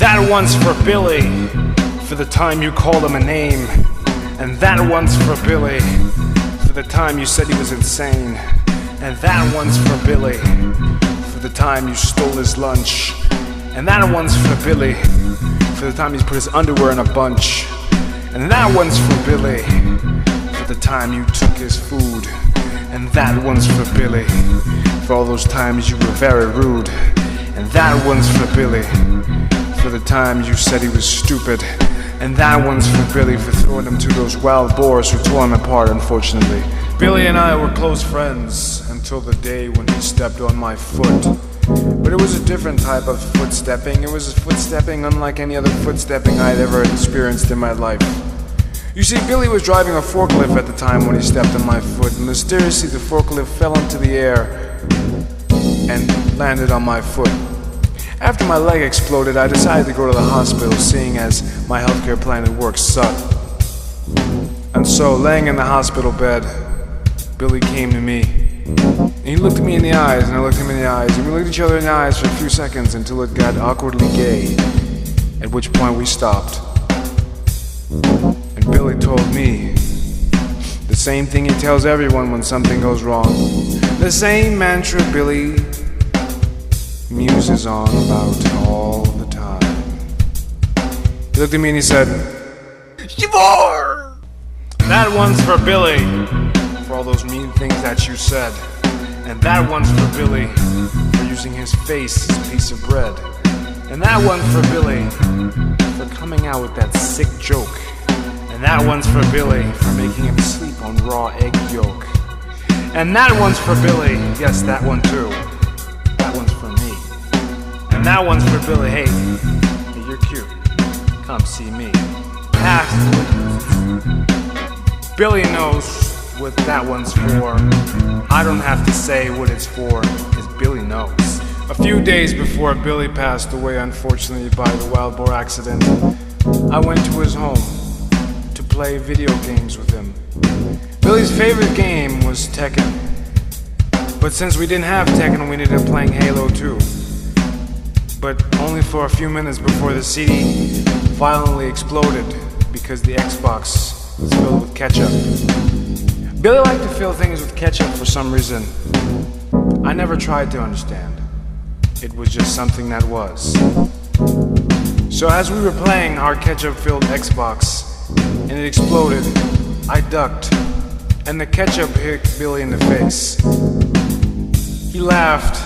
That one's for Billy, for the time you called him a name. And that one's for Billy, for the time you said he was insane. And that one's for Billy, for the time you stole his lunch. And that one's for Billy, for the time he's put his underwear in a bunch. And that one's for Billy, for the time you took his food. And that one's for Billy, for all those times you were very rude. And that one's for Billy, for the time you said he was stupid. And that one's for Billy, for throwing him to those wild boars who tore him apart, unfortunately. Billy and I were close friends until the day when he stepped on my foot. But it was a different type of footstepping. It was a footstepping unlike any other footstepping I'd ever experienced in my life. You see, Billy was driving a forklift at the time when he stepped on my foot, and mysteriously the forklift fell into the air and landed on my foot. After my leg exploded, I decided to go to the hospital, seeing as my healthcare plan at work sucked. And so, laying in the hospital bed, Billy came to me. And he looked me in the eyes, and I looked him in the eyes, and we looked each other in the eyes for a few seconds until it got awkwardly gay, at which point we stopped. And Billy told me the same thing he tells everyone when something goes wrong. The same mantra Billy muses on about all the time. He looked at me and he said, "Shivor!" That one's for Billy, for all those mean things that you said. And that one's for Billy, for using his face as a piece of bread. And that one's for Billy, for coming out with that sick joke. And that one's for Billy, for making him sleep on raw egg yolk. And that one's for Billy, yes, that one too. That one's for me. And that one's for Billy, hey, you're cute, come see me. Billy knows what that one's for. I don't have to say what it's for, because Billy knows. A few days before Billy passed away, unfortunately, by the wild boar accident, I went to his home to play video games with him. Billy's favorite game was Tekken. But since we didn't have Tekken, we ended up playing Halo 2. But only for a few minutes before the CD violently exploded because the Xbox was filled with ketchup. Billy liked to fill things with ketchup for some reason. I never tried to understand. It was just something that was. So as we were playing our ketchup-filled Xbox and it exploded, I ducked, and the ketchup hit Billy in the face. He laughed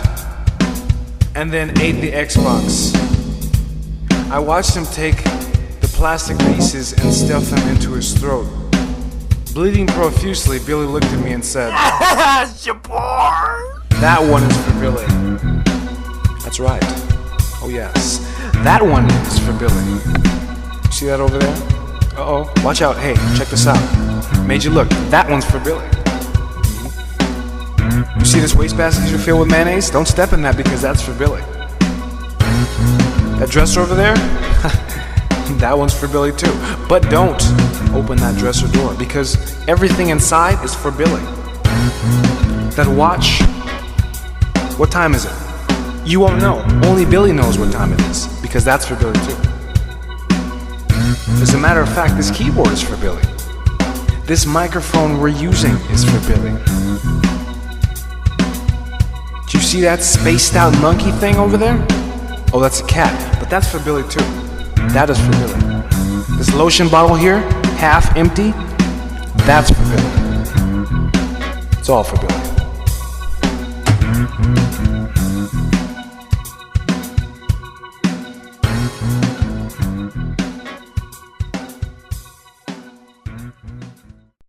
and then ate the Xbox. I watched him take the plastic pieces and stuff them into his throat. Bleeding profusely, Billy looked at me and said, "That one is for Billy." That's right. Oh yes, that one is for Billy. You see that over there? Uh-oh, watch out. Hey, check this out. Made you look. That one's for Billy. You see this wastebasket you fill with mayonnaise? Don't step in that because that's for Billy. That dresser over there? That one's for Billy too. But don't open that dresser door because everything inside is for Billy. That watch, what time is it? You won't know. Only Billy knows what time it is because that's for Billy too. As a matter of fact, this keyboard is for Billy. This microphone we're using is for Billy. Do you see that spaced out monkey thing over there? Oh, that's a cat, but that's for Billy too. That is for Billy. This lotion bottle here, half empty, that's for Billy. It's all for Billy.